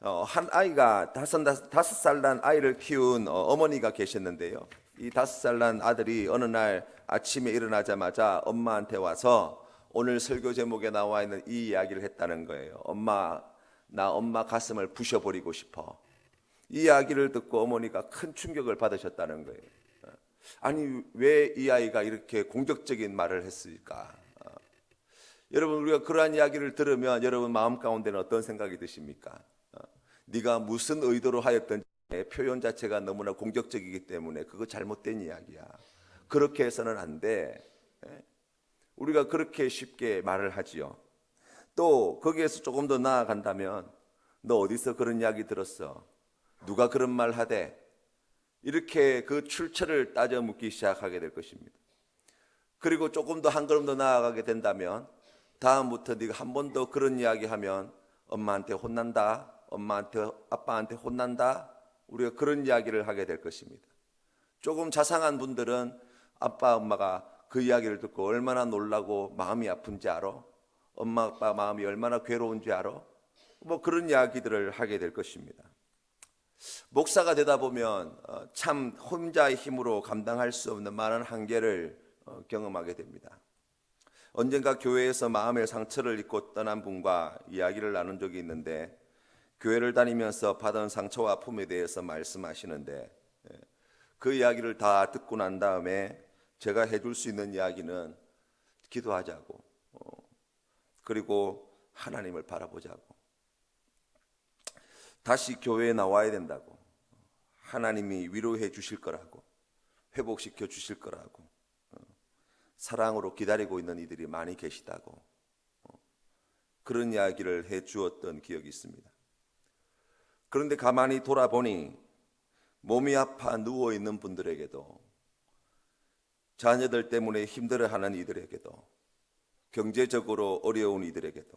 한 아이가 다섯 살 난 아이를 키운 어머니가 계셨는데요. 이 5살 난 아들이 어느 날 아침에 일어나자마자 엄마한테 와서 오늘 설교 제목에 나와 있는 이 이야기를 했다는 거예요. 엄마, 나 엄마 가슴을 부셔버리고 싶어. 이 이야기를 듣고 어머니가 큰 충격을 받으셨다는 거예요. 아니, 왜 이 아이가 이렇게 공격적인 말을 했을까? 여러분, 우리가 그러한 이야기를 들으면 여러분 마음 가운데는 어떤 생각이 드십니까? 네가 무슨 의도로 하였던 표현 자체가 너무나 공격적이기 때문에 그거 잘못된 이야기야. 그렇게 해서는 안 돼. 우리가 그렇게 쉽게 말을 하지요. 또 거기에서 조금 더 나아간다면 너 어디서 그런 이야기 들었어? 누가 그런 말 하대? 이렇게 그 출처를 따져 묻기 시작하게 될 것입니다. 그리고 조금 더 한 걸음 더 나아가게 된다면 다음부터 네가 한 번 더 그런 이야기 하면 엄마한테 혼난다. 엄마한테 아빠한테 혼난다. 우리가 그런 이야기를 하게 될 것입니다. 조금 자상한 분들은 아빠 엄마가 그 이야기를 듣고 얼마나 놀라고 마음이 아픈지 알아? 엄마 아빠 마음이 얼마나 괴로운지 알아? 뭐 그런 이야기들을 하게 될 것입니다. 목사가 되다 보면 참 혼자의 힘으로 감당할 수 없는 많은 한계를 경험하게 됩니다. 언젠가 교회에서 마음의 상처를 입고 떠난 분과 이야기를 나눈 적이 있는데 교회를 다니면서 받은 상처와 아픔에 대해서 말씀하시는데 그 이야기를 다 듣고 난 다음에 제가 해줄 수 있는 이야기는 기도하자고, 그리고 하나님을 바라보자고, 다시 교회에 나와야 된다고, 하나님이 위로해 주실 거라고, 회복시켜 주실 거라고, 사랑으로 기다리고 있는 이들이 많이 계시다고, 그런 이야기를 해 주었던 기억이 있습니다. 그런데 가만히 돌아보니 몸이 아파 누워있는 분들에게도, 자녀들 때문에 힘들어하는 이들에게도, 경제적으로 어려운 이들에게도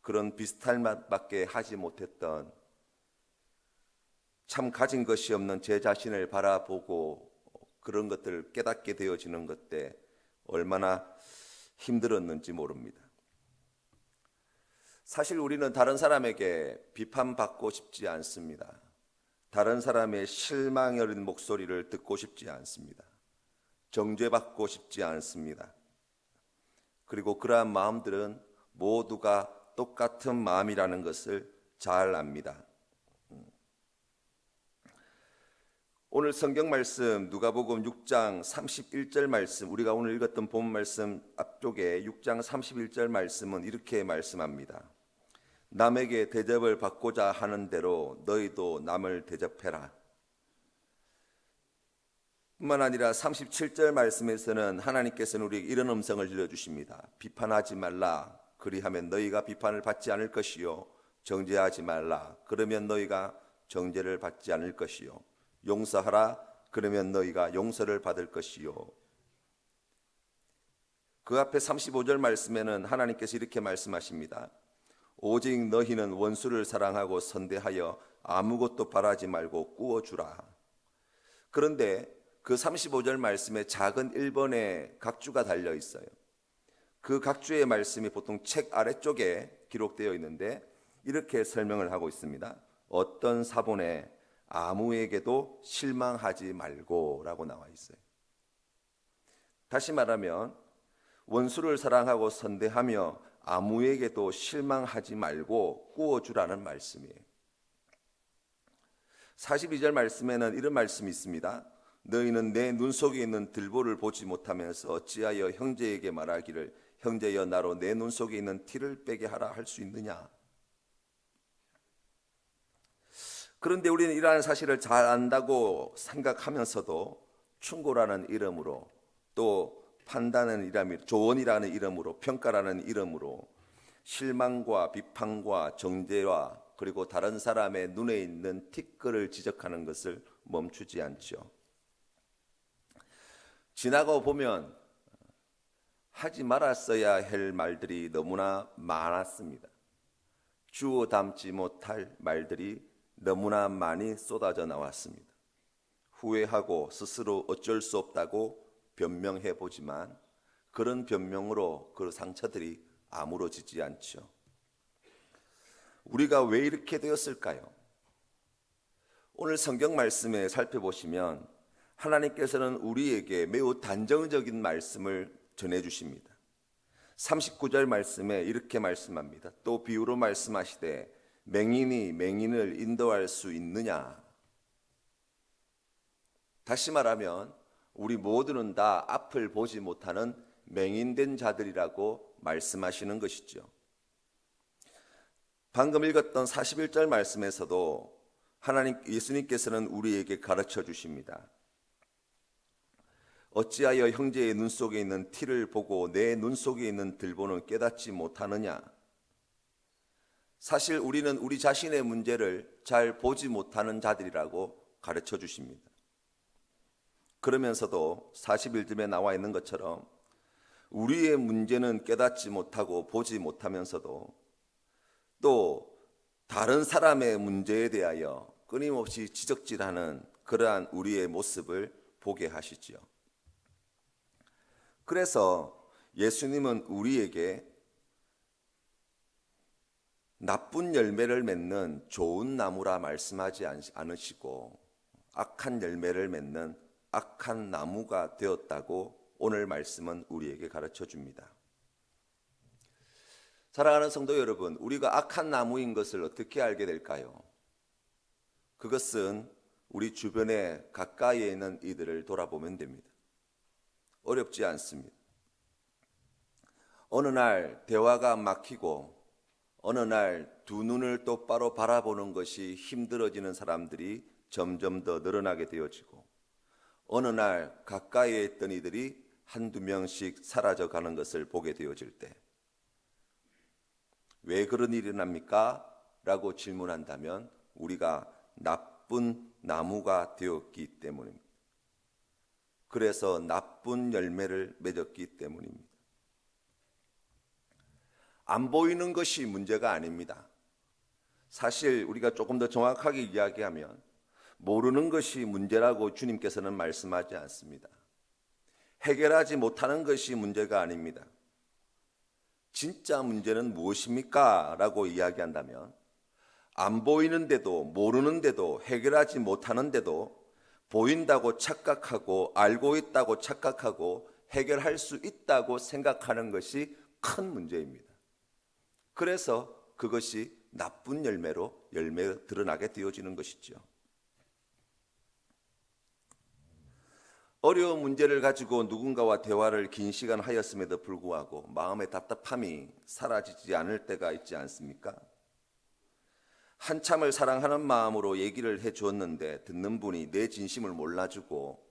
그런 비슷할 맛밖에 하지 못했던, 참 가진 것이 없는 제 자신을 바라보고 그런 것들을 깨닫게 되어지는 것 때 얼마나 힘들었는지 모릅니다. 사실 우리는 다른 사람에게 비판받고 싶지 않습니다. 다른 사람의 실망 어린 목소리를 듣고 싶지 않습니다. 정죄받고 싶지 않습니다. 그리고 그러한 마음들은 모두가 똑같은 마음이라는 것을 잘 압니다. 오늘 성경 말씀 누가복음 6장 31절 말씀, 우리가 오늘 읽었던 본 말씀 앞쪽에 6장 31절 말씀은 이렇게 말씀합니다. 남에게 대접을 받고자 하는 대로 너희도 남을 대접해라. 뿐만 아니라 37절 말씀에서는 하나님께서는 우리에게 이런 음성을 들려주십니다. 비판하지 말라. 그리하면 너희가 비판을 받지 않을 것이요. 정죄하지 말라. 그러면 너희가 정죄를 받지 않을 것이요. 용서하라. 그러면 너희가 용서를 받을 것이요. 그 앞에 35절 말씀에는 하나님께서 이렇게 말씀하십니다. 오직 너희는 원수를 사랑하고 선대하여 아무것도 바라지 말고 꾸어주라. 그런데 그 35절 말씀에 작은 1번의 각주가 달려 있어요. 그 각주의 말씀이 보통 책 아래쪽에 기록되어 있는데 이렇게 설명을 하고 있습니다. 어떤 사본에 아무에게도 실망하지 말고 라고 나와 있어요. 다시 말하면 원수를 사랑하고 선대하며 아무에게도 실망하지 말고 꾸어주라는 말씀이에요. 42절 말씀에는 이런 말씀이 있습니다. 너희는 내 눈 속에 있는 들보를 보지 못하면서 어찌하여 형제에게 말하기를 형제여 나로 내 눈 속에 있는 티를 빼게 하라 할 수 있느냐. 그런데 우리는 이러한 사실을 잘 안다고 생각하면서도 충고라는 이름으로, 또 판단은 이름으로, 조언이라는 이름으로, 평가라는 이름으로 실망과 비판과 정죄와 그리고 다른 사람의 눈에 있는 티끌을 지적하는 것을 멈추지 않죠. 지나고 보면 하지 말았어야 할 말들이 너무나 많았습니다. 주워 담지 못할 말들이 너무나 많이 쏟아져 나왔습니다. 후회하고 스스로 어쩔 수 없다고 변명해 보지만 그런 변명으로 그 상처들이 아무러지지 않죠. 우리가 왜 이렇게 되었을까요? 오늘 성경 말씀에 살펴보시면 하나님께서는 우리에게 매우 단정적인 말씀을 전해주십니다. 39절 말씀에 이렇게 말씀합니다. 또 비유로 말씀하시되 맹인이 맹인을 인도할 수 있느냐? 다시 말하면 우리 모두는 다 앞을 보지 못하는 맹인된 자들이라고 말씀하시는 것이죠. 방금 읽었던 41절 말씀에서도 예수님께서는 우리에게 가르쳐 주십니다. 어찌하여 형제의 눈 속에 있는 티를 보고 내 눈 속에 있는 들보는 깨닫지 못하느냐? 사실 우리는 우리 자신의 문제를 잘 보지 못하는 자들이라고 가르쳐 주십니다. 그러면서도 41절에 나와 있는 것처럼 우리의 문제는 깨닫지 못하고 보지 못하면서도 또 다른 사람의 문제에 대하여 끊임없이 지적질하는 그러한 우리의 모습을 보게 하시지요. 그래서 예수님은 우리에게 나쁜 열매를 맺는 좋은 나무라 말씀하지 않으시고 악한 열매를 맺는 악한 나무가 되었다고 오늘 말씀은 우리에게 가르쳐 줍니다. 사랑하는 성도 여러분, 우리가 악한 나무인 것을 어떻게 알게 될까요? 그것은 우리 주변에 가까이에 있는 이들을 돌아보면 됩니다. 어렵지 않습니다. 어느 날 대화가 막히고 어느 날 두 눈을 똑바로 바라보는 것이 힘들어지는 사람들이 점점 더 늘어나게 되어지고 어느 날 가까이에 있던 이들이 한두 명씩 사라져가는 것을 보게 되어질 때 왜 그런 일이 일어납니까? 라고 질문한다면 우리가 나쁜 나무가 되었기 때문입니다. 그래서 나쁜 열매를 맺었기 때문입니다. 안 보이는 것이 문제가 아닙니다. 사실 우리가 조금 더 정확하게 이야기하면 모르는 것이 문제라고 주님께서는 말씀하지 않습니다. 해결하지 못하는 것이 문제가 아닙니다. 진짜 문제는 무엇입니까? 라고 이야기한다면 안 보이는데도 모르는데도 해결하지 못하는데도 보인다고 착각하고 알고 있다고 착각하고 해결할 수 있다고 생각하는 것이 큰 문제입니다. 그래서 그것이 나쁜 열매로 드러나게 되어지는 것이죠. 어려운 문제를 가지고 누군가와 대화를 긴 시간 하였음에도 불구하고 마음의 답답함이 사라지지 않을 때가 있지 않습니까? 한참을 사랑하는 마음으로 얘기를 해주었는데 듣는 분이 내 진심을 몰라주고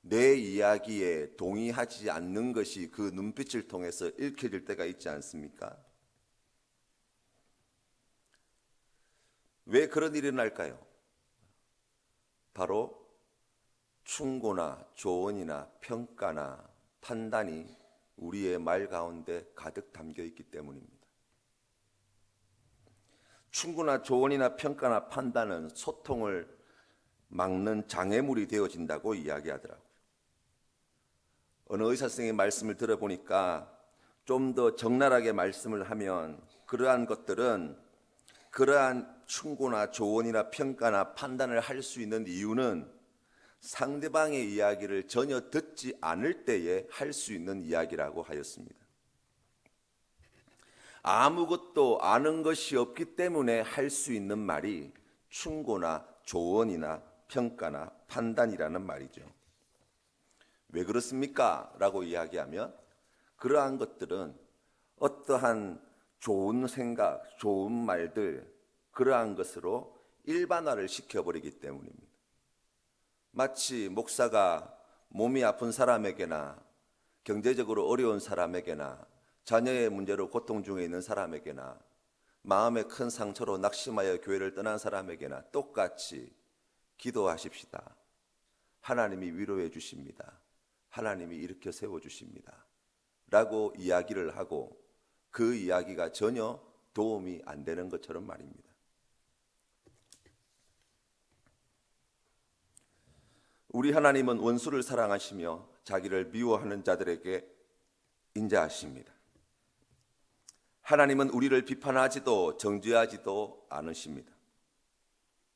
내 이야기에 동의하지 않는 것이 그 눈빛을 통해서 읽혀질 때가 있지 않습니까? 왜 그런 일이 날까요? 바로 충고나 조언이나 평가나 판단이 우리의 말 가운데 가득 담겨 있기 때문입니다. 충고나 조언이나 평가나 판단은 소통을 막는 장애물이 되어진다고 이야기하더라고요. 어느 의사 선생님의 말씀을 들어보니까 좀 더 적나라하게 말씀을 하면 그러한 것들은 그러한 충고나 조언이나 평가나 판단을 할 수 있는 이유는 상대방의 이야기를 전혀 듣지 않을 때에 할 수 있는 이야기라고 하였습니다. 아무것도 아는 것이 없기 때문에 할 수 있는 말이 충고나 조언이나 평가나 판단이라는 말이죠. 왜 그렇습니까? 라고 이야기하면 그러한 것들은 어떠한 좋은 생각, 좋은 말들 그러한 것으로 일반화를 시켜버리기 때문입니다. 마치 목사가 몸이 아픈 사람에게나 경제적으로 어려운 사람에게나 자녀의 문제로 고통 중에 있는 사람에게나 마음의 큰 상처로 낙심하여 교회를 떠난 사람에게나 똑같이 기도하십시다. 하나님이 위로해 주십니다. 하나님이 일으켜 세워주십니다. 라고 이야기를 하고 그 이야기가 전혀 도움이 안 되는 것처럼 말입니다. 우리 하나님은 원수를 사랑하시며 자기를 미워하는 자들에게 인자하십니다. 하나님은 우리를 비판하지도 정죄하지도 않으십니다.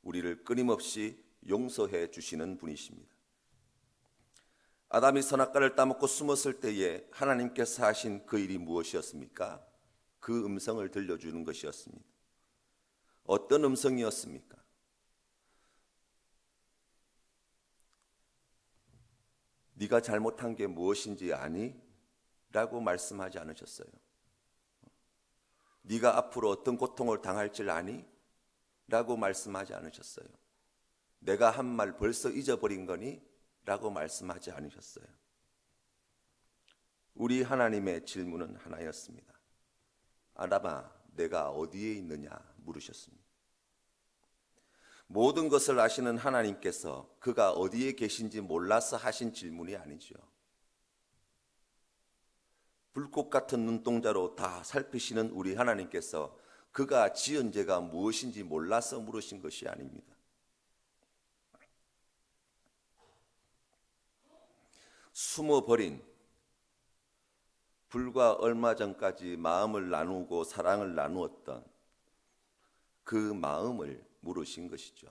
우리를 끊임없이 용서해 주시는 분이십니다. 아담이 선악과를 따먹고 숨었을 때에 하나님께서 하신 그 일이 무엇이었습니까? 그 음성을 들려주는 것이었습니다. 어떤 음성이었습니까? 네가 잘못한 게 무엇인지 아니? 라고 말씀하지 않으셨어요. 네가 앞으로 어떤 고통을 당할 줄 아니? 라고 말씀하지 않으셨어요. 내가 한 말 벌써 잊어버린 거니? 라고 말씀하지 않으셨어요. 우리 하나님의 질문은 하나였습니다. 아담아, 내가 어디에 있느냐 물으셨습니다. 모든 것을 아시는 하나님께서 그가 어디에 계신지 몰라서 하신 질문이 아니죠. 불꽃 같은 눈동자로 다 살피시는 우리 하나님께서 그가 지은 죄가 무엇인지 몰라서 물으신 것이 아닙니다. 숨어버린, 불과 얼마 전까지 마음을 나누고 사랑을 나누었던 그 마음을 물으신 것이죠.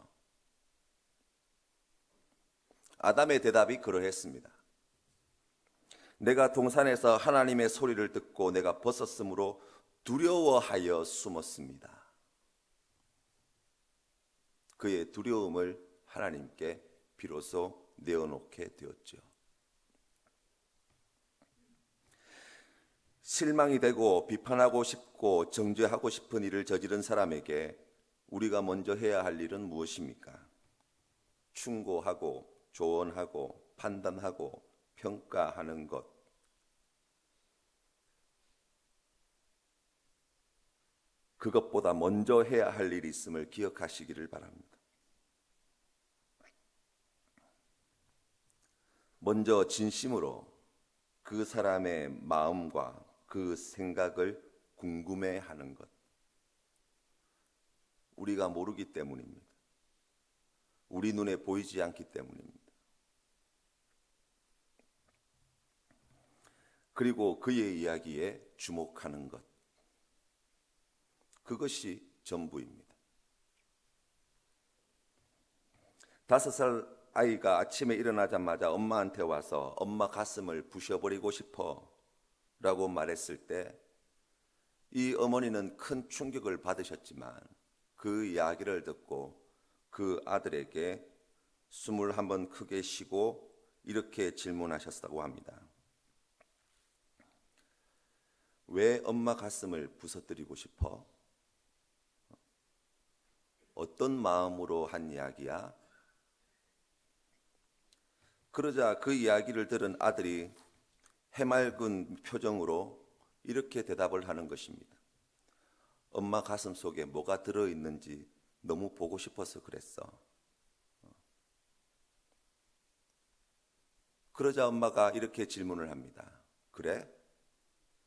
아담의 대답이 그러했습니다. 내가 동산에서 하나님의 소리를 듣고 내가 벗었으므로 두려워하여 숨었습니다. 그의 두려움을 하나님께 비로소 내어놓게 되었죠. 실망이 되고 비판하고 싶고 정죄하고 싶은 일을 저지른 사람에게 우리가 먼저 해야 할 일은 무엇입니까? 충고하고 조언하고 판단하고 평가하는 것. 그것보다 먼저 해야 할 일이 있음을 기억하시기를 바랍니다. 먼저 진심으로 그 사람의 마음과 그 생각을 궁금해하는 것. 우리가 모르기 때문입니다. 우리 눈에 보이지 않기 때문입니다. 그리고 그의 이야기에 주목하는 것. 그것이 전부입니다. 5살 아이가 아침에 일어나자마자 엄마한테 와서 엄마 가슴을 부셔버리고 싶어 라고 말했을 때 이 어머니는 큰 충격을 받으셨지만 그 이야기를 듣고 그 아들에게 숨을 한번 크게 쉬고 이렇게 질문하셨다고 합니다. 왜 엄마 가슴을 부서뜨리고 싶어? 어떤 마음으로 한 이야기야? 그러자 그 이야기를 들은 아들이 해맑은 표정으로 이렇게 대답을 하는 것입니다. 엄마 가슴 속에 뭐가 들어있는지 너무 보고 싶어서 그랬어. 그러자 엄마가 이렇게 질문을 합니다. 그래?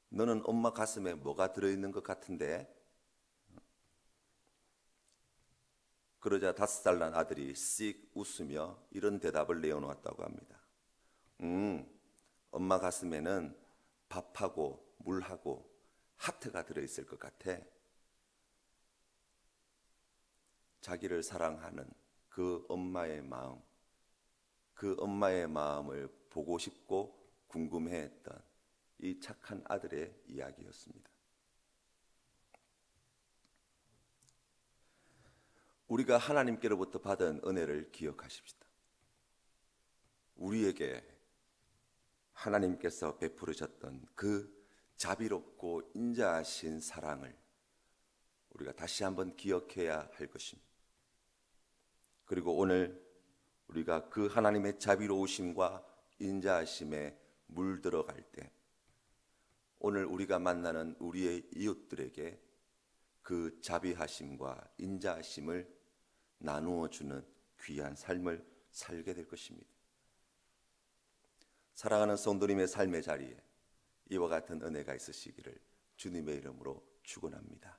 너는 엄마 가슴에 뭐가 들어있는 것 같은데? 그러자 5살 난 아들이 씩 웃으며 이런 대답을 내어놓았다고 합니다. 엄마 가슴에는 밥하고 물하고 하트가 들어있을 것 같아. 자기를 사랑하는 그 엄마의 마음, 그 엄마의 마음을 보고 싶고 궁금해했던 이 착한 아들의 이야기였습니다. 우리가 하나님께로부터 받은 은혜를 기억하십시다. 우리에게 하나님께서 베푸르셨던 그 자비롭고 인자하신 사랑을 우리가 다시 한번 기억해야 할 것입니다. 그리고 오늘 우리가 그 하나님의 자비로우심과 인자하심에 물들어갈 때 오늘 우리가 만나는 우리의 이웃들에게 그 자비하심과 인자하심을 나누어 주는 귀한 삶을 살게 될 것입니다. 사랑하는 성도님의 삶의 자리에 이와 같은 은혜가 있으시기를 주님의 이름으로 축원합니다.